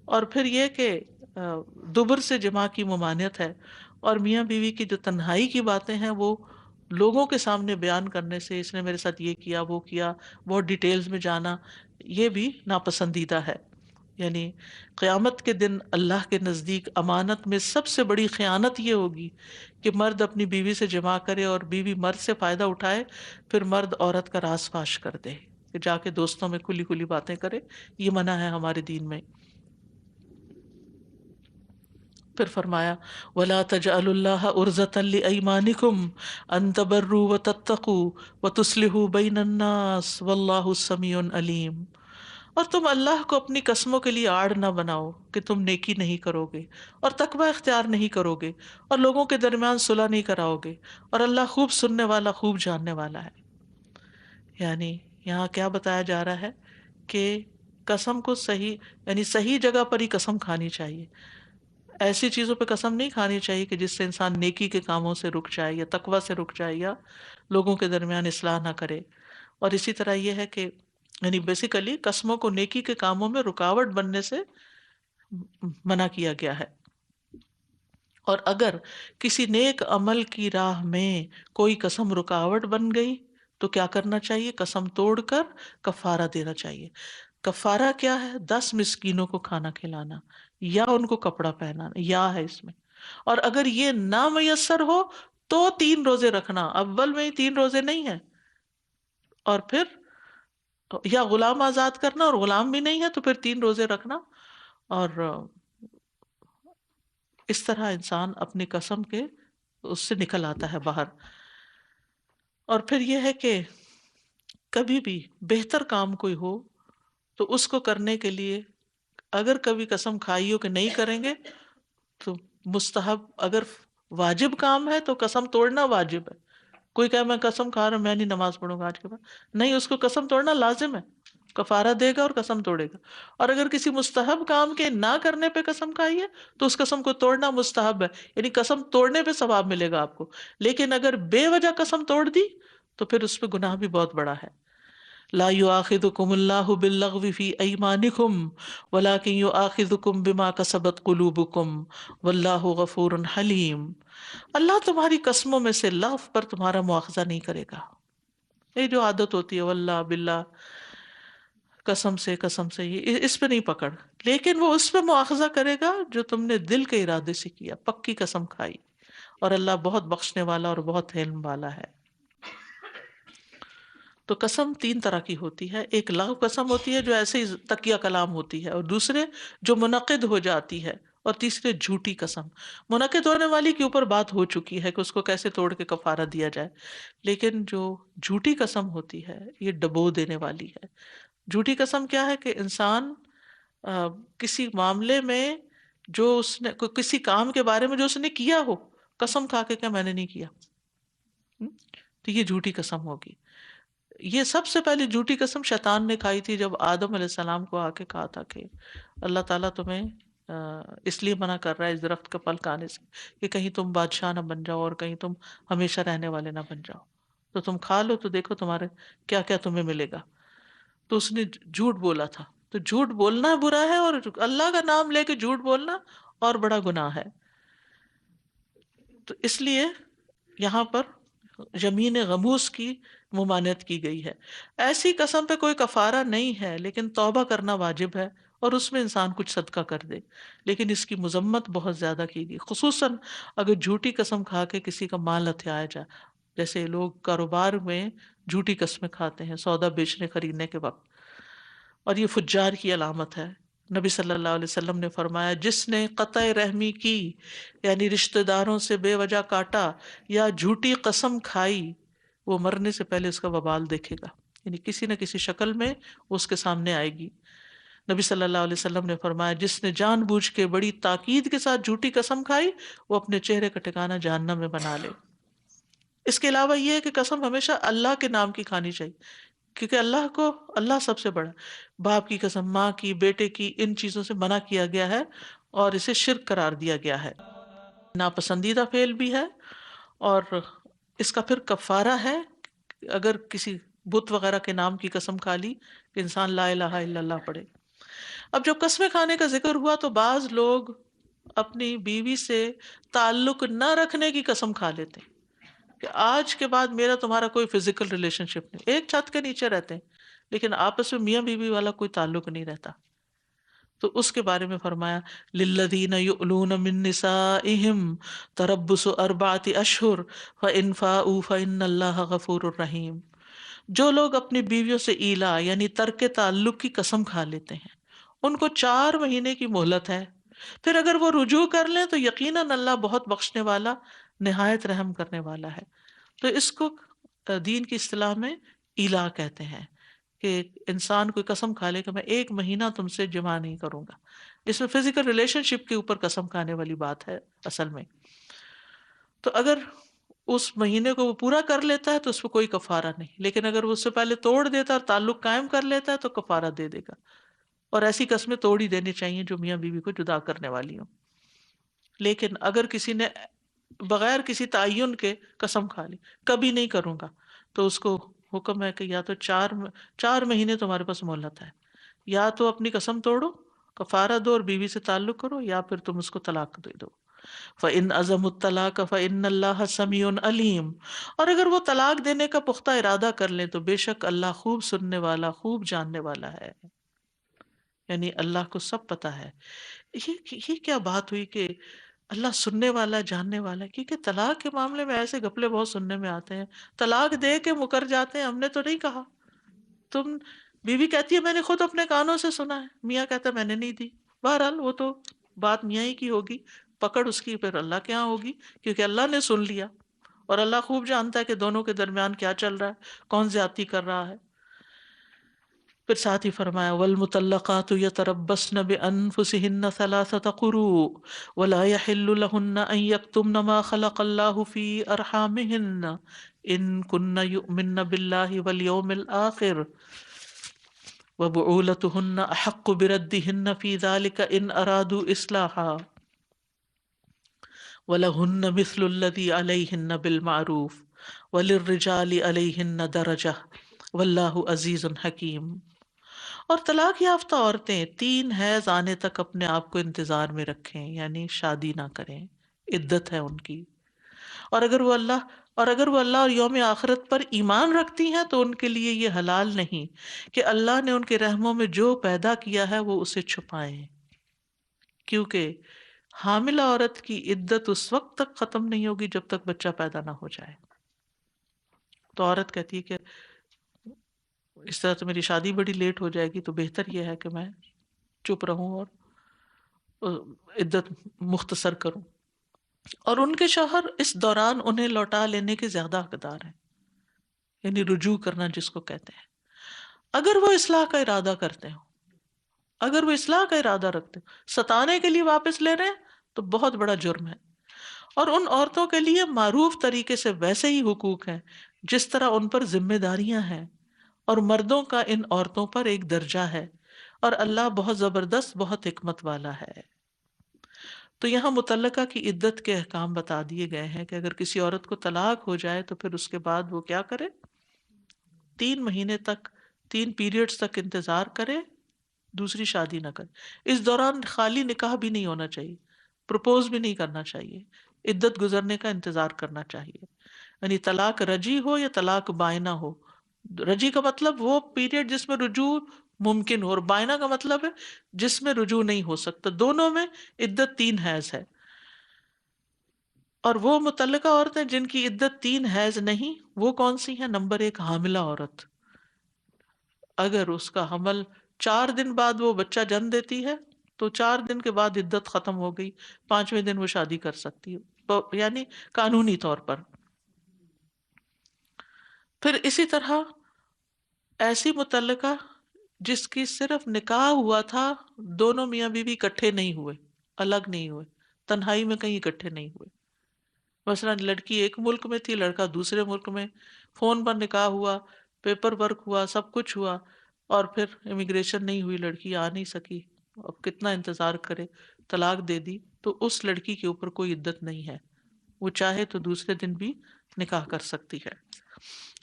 اور پھر یہ کہ دبر سے جماع کی ممانعت ہے. اور میاں بیوی کی جو تنہائی کی باتیں ہیں وہ لوگوں کے سامنے بیان کرنے سے، اس نے میرے ساتھ یہ کیا وہ کیا، بہت ڈیٹیلز میں جانا، یہ بھی ناپسندیدہ ہے. یعنی قیامت کے دن اللہ کے نزدیک امانت میں سب سے بڑی خیانت یہ ہوگی کہ مرد اپنی بیوی سے جماع کرے اور بیوی مرد سے فائدہ اٹھائے، پھر مرد عورت کا راز فاش کر دے کہ جا کے دوستوں میں کھلی کھلی باتیں کرے. یہ منع ہے ہمارے دین میں. پھر فرمایا وَلَا تَجْعَلُوا اللَّهَ عُرْضَةً لِأَيْمَانِكُمْ أَن تَبَرُّوا وَتَتَّقُوا وَتُصْلِحُوا بَيْنَ النَّاسِ وَاللَّهُ سَمِيعٌ عَلِيمٌ. اور تم اللہ کو اپنی قسموں کے لیے آڑ نہ بناؤ کہ تم نیکی نہیں کرو گے اور تقوی اختیار نہیں کرو گے اور لوگوں کے درمیان صلح نہیں کراؤ گے، اور اللہ خوب سننے والا خوب جاننے والا ہے. یعنی یہاں کیا بتایا جا رہا ہے کہ قسم کو صحیح، یعنی صحیح جگہ پر ہی قسم کھانی چاہیے. ایسی چیزوں پہ قسم نہیں کھانی چاہیے کہ جس سے انسان نیکی کے کاموں سے رک جائے یا تقوی سے رک جائے یا لوگوں کے درمیان اصلاح نہ کرے. اور اسی طرح یہ ہے کہ یعنی بیسیکلی قسموں کو نیکی کے کاموں میں رکاوٹ بننے سے منع کیا گیا ہے. اور اگر کسی نیک عمل کی راہ میں کوئی قسم رکاوٹ بن گئی تو کیا کرنا چاہیے؟ قسم توڑ کر کفارہ دینا چاہیے. کفارہ کیا ہے؟ 10 مسکینوں کو کھانا کھلانا یا ان کو کپڑا پہنانا، یا ہے اس میں. اور اگر یہ نہ میسر ہو تو 3 روزے رکھنا. اول میں ہی 3 روزے نہیں ہے. اور پھر یا غلام آزاد کرنا، اور غلام بھی نہیں ہے تو پھر 3 روزے رکھنا. اور اس طرح انسان اپنی قسم کے اس سے نکل آتا ہے باہر. اور پھر یہ ہے کہ کبھی بھی بہتر کام کوئی ہو تو اس کو کرنے کے لیے اگر کبھی قسم کھائی ہو کہ نہیں کریں گے تو مستحب، اگر واجب کام ہے تو قسم توڑنا واجب ہے. کوئی کہے میں قسم کھا رہا ہوں میں نہیں نماز پڑھوں گا آج کے بعد، نہیں، اس کو قسم توڑنا لازم ہے. کفارہ دے گا اور قسم توڑے گا. اور اگر کسی مستحب کام کے نہ کرنے پہ قسم کھائی ہے تو اس قسم کو توڑنا مستحب ہے، یعنی قسم توڑنے پہ ثواب ملے گا آپ کو. لیکن اگر بے وجہ قسم توڑ دی تو پھر اس پہ گناہ بھی بہت بڑا ہے. لا یؤاخذکم اللہ باللغو فی ایمانکم ولکن یؤاخذکم بما کسبت قلوبکم واللہ غفور حلیم. اللہ تمہاری قسموں میں سے لغو پر تمہارا مواخذہ نہیں کرے گا. یہ جو عادت ہوتی ہے واللہ باللہ، قسم سے یہ اس پہ نہیں پکڑ، لیکن وہ اس پہ مواخذہ کرے گا جو تم نے دل کے ارادے سے کیا، پکی قسم کھائی. اور اللہ بہت بخشنے والا اور بہت حلم والا ہے. تو قسم تین طرح کی ہوتی ہے. ایک لغو قسم ہوتی ہے جو ایسے ہی تکیہ کلام ہوتی ہے، اور دوسرے جو منعقد ہو جاتی ہے، اور تیسرے جھوٹی قسم. منعقد ہونے والی کے اوپر بات ہو چکی ہے کہ اس کو کیسے توڑ کے کفارہ دیا جائے، لیکن جو جھوٹی قسم ہوتی ہے یہ ڈبو دینے والی ہے. جھوٹی قسم کیا ہے کہ انسان کسی معاملے میں جو اس نے کسی کام کے بارے میں جو اس نے کیا ہو، قسم کھا کے کہ میں نے نہیں کیا، تو یہ جھوٹی قسم ہوگی. یہ سب سے پہلی جھوٹی قسم شیطان نے کھائی تھی جب آدم علیہ السلام کو آ کے کہا تھا کہ اللہ تعالیٰ تمہیں اس لیے منع کر رہا ہے اس درخت کا پھل کھانے سے کہ کہیں تم بادشاہ نہ بن جاؤ اور کہیں تم ہمیشہ رہنے والے نہ بن جاؤ، تو تم کھا لو تو دیکھو تمہارے کیا کیا تمہیں ملے گا. تو اس نے جھوٹ بولا تھا. تو جھوٹ بولنا برا ہے، اور اللہ کا نام لے کے جھوٹ بولنا اور بڑا گناہ ہے. تو اس لیے یہاں پر یمین غموس کی ممانعت کی گئی ہے. ایسی قسم پہ کوئی کفارہ نہیں ہے، لیکن توبہ کرنا واجب ہے اور اس میں انسان کچھ صدقہ کر دے. لیکن اس کی مذمت بہت زیادہ کی گئی، خصوصاً اگر جھوٹی قسم کھا کے کسی کا مال ہتھیایا جائے. جیسے لوگ کاروبار میں جھوٹی قسمیں کھاتے ہیں سودا بیچنے خریدنے کے وقت، اور یہ فجار کی علامت ہے. نبی صلی اللہ علیہ وسلم نے فرمایا جس نے قطع رحمی کی، یعنی رشتہ داروں سے بے وجہ کاٹا یا جھوٹی قسم کھائی، وہ مرنے سے پہلے اس کا وبال دیکھے گا، یعنی کسی نہ کسی شکل میں اس کے سامنے آئے گی. نبی صلی اللہ علیہ وسلم نے فرمایا جس نے جان بوجھ کے بڑی تاکید کے ساتھ جھوٹی قسم کھائی، وہ اپنے چہرے کا ٹھکانہ جہنم میں بنا لے. اس کے علاوہ یہ ہے کہ قسم ہمیشہ اللہ کے نام کی کھانی چاہیے، کیونکہ اللہ سب سے بڑا. باپ کی قسم، ماں کی، بیٹے کی، ان چیزوں سے منع کیا گیا ہے اور اسے شرک قرار دیا گیا ہے، ناپسندیدہ فعل بھی ہے. اور اس کا پھر کفارہ ہے اگر کسی بت وغیرہ کے نام کی قسم کھا لی کہ انسان لا الہ الا اللہ پڑھے. اب جب قسمیں کھانے کا ذکر ہوا تو بعض لوگ اپنی بیوی سے تعلق نہ رکھنے کی قسم کھا لیتے ہیں کہ آج کے بعد میرا تمہارا کوئی فزیکل ریلیشن شپ نہیں، ایک چھت کے نیچے رہتے ہیں لیکن آپس میں میاں بیوی والا کوئی تعلق نہیں رہتا. تو اس کے بارے میں فرمایا للذین یؤلون من نسائہم تربص اربعۃ اشہر فإن فاؤوا فإن اللہ غفور رحیم. جو لوگ اپنی بیویوں سے ایلا یعنی ترک تعلق کی قسم کھا لیتے ہیں، ان کو 4 مہینے کی مہلت ہے، پھر اگر وہ رجوع کر لیں تو یقیناً اللہ بہت بخشنے والا نہایت رحم کرنے والا ہے. تو اس کو دین کی اصطلاح میں ایلا کہتے ہیں کہ انسان کوئی قسم کھا لے کہ میں 1 مہینہ تم سے جمع نہیں کروں گا. اس میں فزیکل ریلیشن شپ کے اوپر قسم کھانے والی بات ہے اصل میں. تو اگر اس مہینے کو وہ پورا کر لیتا ہے تو اس پہ کوئی کفارہ نہیں، لیکن اگر وہ اس سے پہلے توڑ دیتا ہے اور تعلق قائم کر لیتا ہے تو کفارہ دے دے گا. اور ایسی قسمیں توڑ ہی دینی چاہیے جو میاں بیوی کو جدا کرنے والی ہوں. لیکن اگر کسی نے بغیر کسی تعین کے قسم کھا لی کبھی نہیں کروں گا، تو اس کو حکم ہے کہ یا تو 4 مہینے تمہارے پاس مہلت ہے، یا تو اپنی قسم توڑو، کفارہ دو اور بیوی سے تعلق کرو، یا پھر تم اس کو طلاق دے دو. فَإِنْ عَزَمُوا الطَّلَاقَ فَإِنَّ اللَّهَ سَمِيعٌ عَلِيمٌ. اور اگر وہ طلاق دینے کا پختہ ارادہ کر لیں تو بے شک اللہ خوب سننے والا، خوب جاننے والا ہے. یعنی اللہ کو سب پتہ ہے. یہ کیا بات ہوئی کہ اللہ سننے والا، جاننے والا ہے؟ کیونکہ طلاق کے معاملے میں ایسے گپلے بہت سننے میں آتے ہیں، طلاق دے کے مکر جاتے ہیں، ہم نے تو نہیں کہا. تم بیوی کہتی ہے میں نے خود اپنے کانوں سے سنا ہے، میاں کہتا ہے میں نے نہیں دی. بہرحال وہ تو بات میاں ہی کی ہوگی، پکڑ اس کی پھر اللہ کے یہاں ہوگی، کیونکہ اللہ نے سن لیا اور اللہ خوب جانتا ہے کہ دونوں کے درمیان کیا چل رہا ہے، کون زیادتی کر رہا ہے. پھر ساتھ ہی فرمایا والمطلقات یتربصن بانفسهن 3 قروء ولا يحل لهن ان يكتمن ما خلق الله في ارحامهن ان كن يؤمن بالله واليوم الاخر. وبعولتهن احق بردهن في ذلك ان ارادوا اصلاحا وَلَهُنَّ مِثْلُ الَّذِي عَلَيْهِنَّ بِالْمَعْرُوفِ وَلِلرِّجَالِ عَلَيْهِنَّ دَرَجَةٌ وَاللَّهُ عَزِيزٌ حَکِيمٌ۔ اور طلاق یافتہ عورتیں 3 حیض آنے تک اپنے آپ کو انتظار میں رکھیں، یعنی شادی نہ کریں، عدت ہے ان کی۔ اور اگر وہ اللہ اور یوم آخرت پر ایمان رکھتی ہیں تو ان کے لیے یہ حلال نہیں کہ اللہ نے ان کے رحموں میں جو پیدا کیا ہے وہ اسے چھپائیں، کیونکہ حاملہ عورت کی عدت اس وقت تک ختم نہیں ہوگی جب تک بچہ پیدا نہ ہو جائے۔ تو عورت کہتی ہے کہ اس طرح تو میری شادی بڑی لیٹ ہو جائے گی، تو بہتر یہ ہے کہ میں چپ رہوں اور عدت مختصر کروں۔ اور ان کے شوہر اس دوران انہیں لوٹا لینے کے زیادہ حقدار ہیں، یعنی رجوع کرنا جس کو کہتے ہیں، اگر وہ اصلاح کا ارادہ کرتے ہوں، اگر وہ اصلاح کا ارادہ رکھتے ہیں۔ ستانے کے لیے واپس لے رہے ہیں تو بہت بڑا جرم ہے۔ اور ان عورتوں کے لیے معروف طریقے سے ویسے ہی حقوق ہیں جس طرح ان پر ذمہ داریاں ہیں، اور مردوں کا ان عورتوں پر ایک درجہ ہے، اور اللہ بہت زبردست، بہت حکمت والا ہے۔ تو یہاں مطلقہ کی عدت کے احکام بتا دیے گئے ہیں کہ اگر کسی عورت کو طلاق ہو جائے تو پھر اس کے بعد وہ کیا کرے؟ 3 مہینے تک، 3 پیریڈز تک انتظار کرے، دوسری شادی نہ کرے۔ اس دوران خالی نکاح بھی نہیں ہونا چاہیے، پرپوز بھی نہیں کرنا چاہیے، عدت گزرنے کا انتظار کرنا چاہیے۔ یعنی طلاق رجی ہو یا طلاق بائنہ ہو، رجی کا مطلب وہ پیریڈ جس میں رجوع ممکن ہو، اور بائنہ کا مطلب ہے جس میں رجوع نہیں ہو سکتا، دونوں میں عدت 3 حیض ہے۔ اور وہ متعلقہ عورتیں جن کی عدت 3 حیض نہیں، وہ کون سی ہیں؟ نمبر 1، حاملہ عورت۔ اگر اس کا حمل 4 دن بعد وہ بچہ جنم دیتی ہے تو 4 دن کے بعد عدت ختم ہو گئی، 5ویں دن وہ شادی کر سکتی ہے، یعنی قانونی طور پر۔ پھر اسی طرح ایسی متعلقہ جس کی صرف نکاح ہوا تھا، دونوں میاں بیوی اکٹھے نہیں ہوئے، الگ نہیں ہوئے، تنہائی میں کہیں اکٹھے نہیں ہوئے، مثلا لڑکی ایک ملک میں تھی، لڑکا دوسرے ملک میں، فون پر نکاح ہوا، پیپر ورک ہوا، سب کچھ ہوا، اور پھر امیگریشن نہیں ہوئی، لڑکی آ نہیں سکی، اب کتنا انتظار کرے، طلاق دے دی، تو اس لڑکی کے اوپر کوئی عدت نہیں ہے، وہ چاہے تو دوسرے دن بھی نکاح کر سکتی ہے۔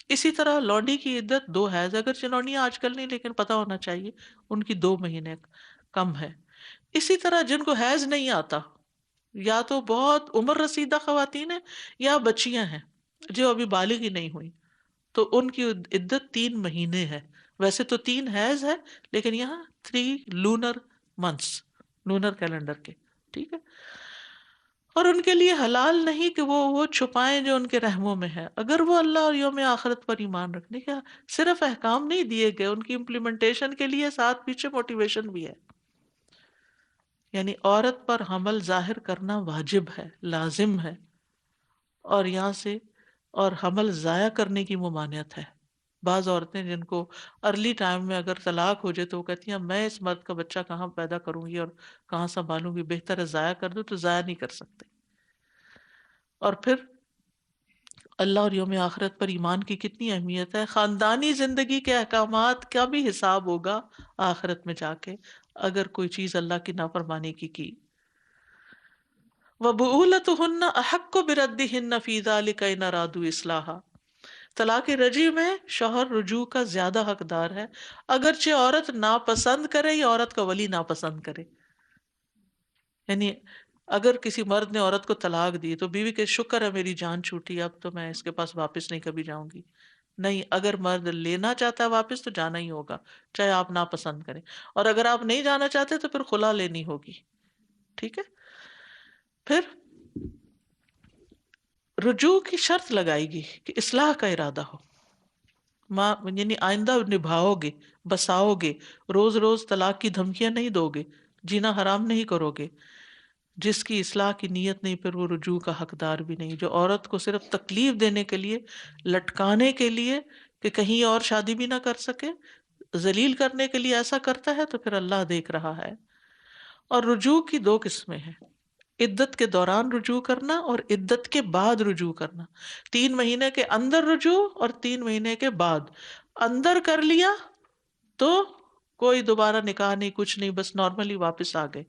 اسی طرح لونڈی کی عدت 2 حیض، اگر چنونیاں آج کل نہیں لیکن پتہ ہونا چاہیے، ان کی 2 مہینے کم ہے۔ اسی طرح جن کو حیض نہیں آتا، یا تو بہت عمر رسیدہ خواتین ہیں یا بچیاں ہیں جو ابھی بالغ ہی نہیں ہوئی، تو ان کی عدت 3 مہینے ہے۔ ویسے تو 3 حیض ہے، لیکن یہاں 3 لونر منتھس، لونر کیلنڈر کے، ٹھیک ہے۔ اور ان کے لیے حلال نہیں کہ وہ چھپائیں جو ان کے رحموں میں ہے، اگر وہ اللہ اور یوم آخرت پر ایمان رکھنے کا صرف احکام نہیں دیے گئے، ان کی امپلیمنٹیشن کے لیے ساتھ پیچھے موٹیویشن بھی ہے۔ یعنی عورت پر حمل ظاہر کرنا واجب ہے، لازم ہے، اور یہاں سے اور حمل ضائع کرنے کی ممانعت ہے۔ بعض عورتیں جن کو ارلی ٹائم میں اگر طلاق ہو جائے تو وہ کہتی ہیں میں اس مرد کا بچہ کہاں پیدا کروں گی اور کہاں سنبھالوں گی، بہتر ہے ضائع کر دوں، تو ضائع نہیں کر سکتے۔ اور پھر اللہ اور یوم آخرت پر ایمان کی کتنی اہمیت ہے، خاندانی زندگی کے احکامات کا بھی حساب ہوگا آخرت میں جا کے اگر کوئی چیز اللہ کی نافرمانی کی۔ وَبُعُولَتُهُنَّ أَحَقُّ بِرَدِّهِنَّ فِي ذَلِكَ إِنْ أَرَادُوا إِصْلَاحًا۔ طلاق رجعی میں شوہر رجوع کا زیادہ حقدار ہے، اگرچہ عورت ناپسند کرے یا عورت کا ولی ناپسند کرے۔ یعنی اگر کسی مرد نے عورت کو طلاق دی تو بیوی کہ شکر ہے میری جان چھوٹی، اب تو میں اس کے پاس واپس نہیں کبھی جاؤں گی۔ نہیں، اگر مرد لینا چاہتا ہے واپس تو جانا ہی ہوگا، چاہے آپ ناپسند کریں، اور اگر آپ نہیں جانا چاہتے تو پھر خلا لینی ہوگی، ٹھیک ہے۔ پھر رجوع کی شرط لگائے گی کہ اصلاح کا ارادہ ہو، یعنی آئندہ نبھاؤ گے، بساؤ گے، روز روز طلاق کی دھمکیاں نہیں دو گے، جینا حرام نہیں کرو گے۔ جس کی اصلاح کی نیت نہیں، پھر وہ رجوع کا حقدار بھی نہیں۔ جو عورت کو صرف تکلیف دینے کے لیے، لٹکانے کے لیے کہ کہیں اور شادی بھی نہ کر سکے، ذلیل کرنے کے لیے ایسا کرتا ہے تو پھر اللہ دیکھ رہا ہے۔ اور رجوع کی 2 قسمیں ہیں، عدت کے دوران رجوع کرنا اور عدت کے بعد رجوع کرنا۔ 3 مہینے کے اندر رجوع اور 3 مہینے کے بعد۔ اندر کر لیا تو کوئی دوبارہ نکاح نہیں، کچھ نہیں، بس نارملی واپس آ گئے.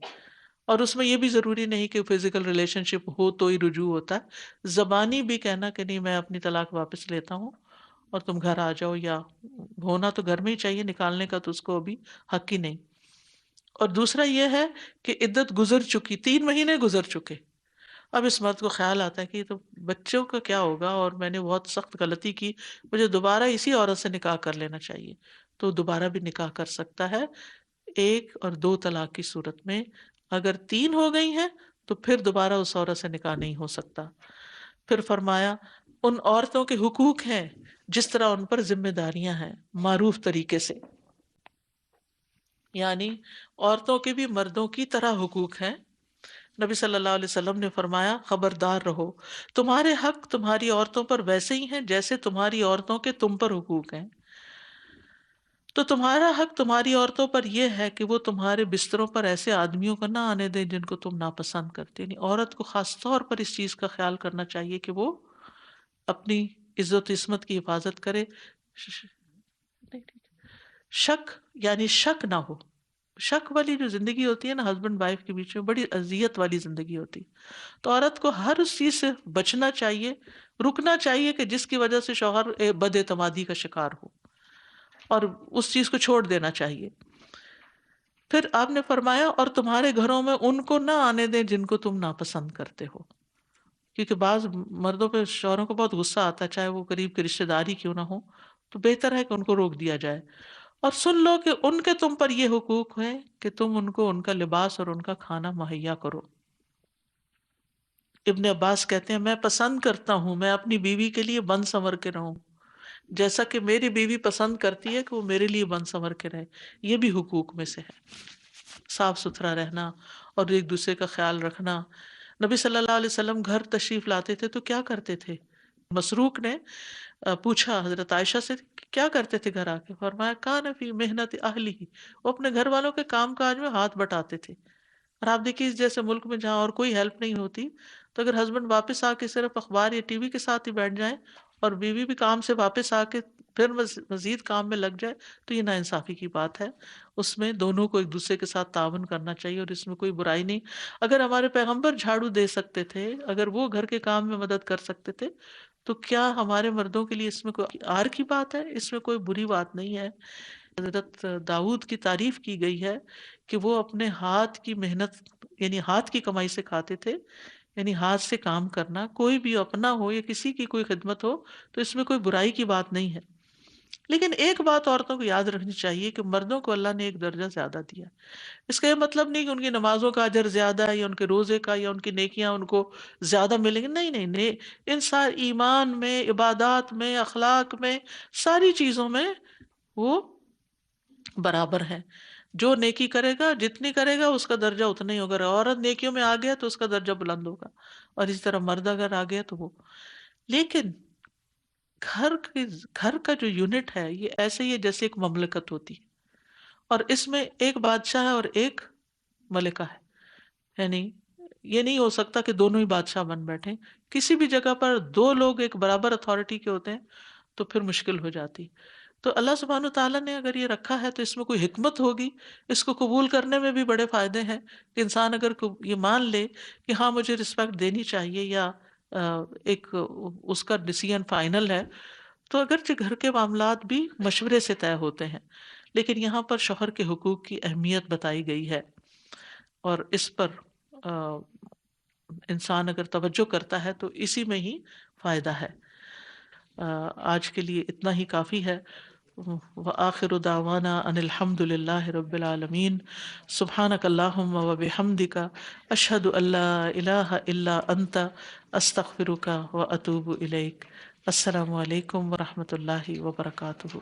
اور اس میں یہ بھی ضروری نہیں کہ فزیکل ریلیشن شپ ہو تو ہی رجوع ہوتا ہے، زبانی بھی کہنا کہ نہیں میں اپنی طلاق واپس لیتا ہوں اور تم گھر آ جاؤ، یا ہونا تو گھر میں ہی چاہیے، نکالنے کا تو اس کو ابھی حق ہی نہیں. اور دوسرا یہ ہے کہ عدت گزر چکی، 3 مہینے گزر چکے، اب اس مرد کو خیال آتا ہے کہ یہ تو بچوں کا کیا ہوگا اور میں نے بہت سخت غلطی کی، مجھے دوبارہ اسی عورت سے نکاح کر لینا چاہیے، تو دوبارہ بھی نکاح کر سکتا ہے 1 اور 2 طلاق کی صورت میں. اگر 3 ہو گئی ہیں تو پھر دوبارہ اس عورت سے نکاح نہیں ہو سکتا. پھر فرمایا ان عورتوں کے حقوق ہیں جس طرح ان پر ذمہ داریاں ہیں معروف طریقے سے، یعنی عورتوں کے بھی مردوں کی طرح حقوق ہیں. نبی صلی اللہ علیہ وسلم نے فرمایا خبردار رہو، تمہارے حق تمہاری عورتوں پر ویسے ہی ہیں جیسے تمہاری عورتوں کے تم پر حقوق ہیں. تو تمہارا حق تمہاری عورتوں پر یہ ہے کہ وہ تمہارے بستروں پر ایسے آدمیوں کو نہ آنے دیں جن کو تم ناپسند کرتے. یعنی عورت کو خاص طور پر اس چیز کا خیال کرنا چاہیے کہ وہ اپنی عزت و عصمت کی حفاظت کرے. شک یعنی شک نہ ہو. شک والی جو زندگی ہوتی ہے نا ہسبینڈ وائف کے بیچ میں، بڑی اذیت والی زندگی ہوتی. تو عورت کو ہر اس چیز سے بچنا چاہیے، رکنا چاہیے کہ جس کی وجہ سے شوہر بد اعتمادی کا شکار ہو، اور اس چیز کو چھوڑ دینا چاہیے. پھر آپ نے فرمایا اور تمہارے گھروں میں ان کو نہ آنے دیں جن کو تم ناپسند کرتے ہو، کیونکہ بعض مردوں پہ شوہروں کو بہت غصہ آتا ہے، چاہے وہ قریب کے رشتے داری کیوں نہ ہو، تو بہتر ہے کہ ان کو روک دیا جائے. اور سن لو کہ ان کے تم پر یہ حقوق ہے کہ تم ان کو ان کا لباس اور ان کا کھانا مہیا کرو. ابن عباس کہتے ہیں میں پسند کرتا ہوں میں اپنی بیوی کے لیے بن سنور کے رہوں جیسا کہ میری بیوی پسند کرتی ہے کہ وہ میرے لیے بن سنور کے رہے. یہ بھی حقوق میں سے ہے، صاف ستھرا رہنا اور ایک دوسرے کا خیال رکھنا. نبی صلی اللہ علیہ وسلم گھر تشریف لاتے تھے تو کیا کرتے تھے؟ مسروق نے پوچھا حضرت عائشہ سے کیا کرتے تھے گھر آ کے؟ فرمایا کان فی محنت اہلی، وہ اپنے گھر والوں کے کام کاج میں ہاتھ بٹاتے تھے. اور آپ دیکھیے اس جیسے ملک میں جہاں اور کوئی ہیلپ نہیں ہوتی، تو اگر ہسبینڈ واپس آ کے صرف اخبار یا ٹی وی کے ساتھ ہی بیٹھ جائیں اور بیوی بھی کام سے واپس آ کے پھر مزید کام میں لگ جائے، تو یہ ناانصافی کی بات ہے. اس میں دونوں کو ایک دوسرے کے ساتھ تعاون کرنا چاہیے اور اس میں کوئی برائی نہیں. اگر ہمارے پیغمبر جھاڑو دے سکتے تھے، اگر وہ گھر کے کام میں مدد کر سکتے تھے، تو کیا ہمارے مردوں کے لیے اس میں کوئی آر کی بات ہے؟ اس میں کوئی بری بات نہیں ہے. حضرت داؤد کی تعریف کی گئی ہے کہ وہ اپنے ہاتھ کی محنت یعنی ہاتھ کی کمائی سے کھاتے تھے، یعنی ہاتھ سے کام کرنا، کوئی بھی اپنا ہو یا کسی کی کوئی خدمت ہو تو اس میں کوئی برائی کی بات نہیں ہے. لیکن ایک بات عورتوں کو یاد رکھنی چاہیے کہ مردوں کو اللہ نے ایک درجہ زیادہ دیا. اس کا یہ مطلب نہیں کہ ان کی نمازوں کا اجر زیادہ ہے یا ان کے روزے کا یا ان کی نیکیاں ان کو زیادہ ملیں گی، نہیں نہیں نہیں. ان ایمان میں، عبادات میں، اخلاق میں، ساری چیزوں میں وہ برابر ہے. جو نیکی کرے گا جتنی کرے گا اس کا درجہ اتنا ہی ہوگا. عورت نیکیوں میں آ گیا تو اس کا درجہ بلند ہوگا، اور اسی طرح مرد اگر آ گیا تو وہ. لیکن گھر کا جو یونٹ ہے یہ ایسے ہی ہے جیسے ایک مملکت ہوتی ہے، اور اس میں ایک بادشاہ ہے اور ایک ملکہ ہے. یعنی یہ نہیں ہو سکتا کہ دونوں ہی بادشاہ بن بیٹھیں. کسی بھی جگہ پر 2 لوگ ایک برابر اتھارٹی کے ہوتے ہیں تو پھر مشکل ہو جاتی. تو اللہ سبحانہ تعالیٰ نے اگر یہ رکھا ہے تو اس میں کوئی حکمت ہوگی. اس کو قبول کرنے میں بھی بڑے فائدے ہیں کہ انسان اگر یہ مان لے کہ ہاں مجھے رسپیکٹ دینی چاہیے، یا ایک اس کا ڈیسیژن فائنل ہے، تو اگرچہ گھر کے معاملات بھی مشورے سے طے ہوتے ہیں، لیکن یہاں پر شوہر کے حقوق کی اہمیت بتائی گئی ہے، اور اس پر انسان اگر توجہ کرتا ہے تو اسی میں ہی فائدہ ہے. آج کے لیے اتنا ہی کافی ہے. وآخر دعوانا ان الحمد للہ رب العالمین. سبحانک اللہم وبحمدک، اشہد ان لا الہ الا انت، استغفرک واتوب الیک. السلام علیکم ورحمۃ اللہ وبرکاتہ.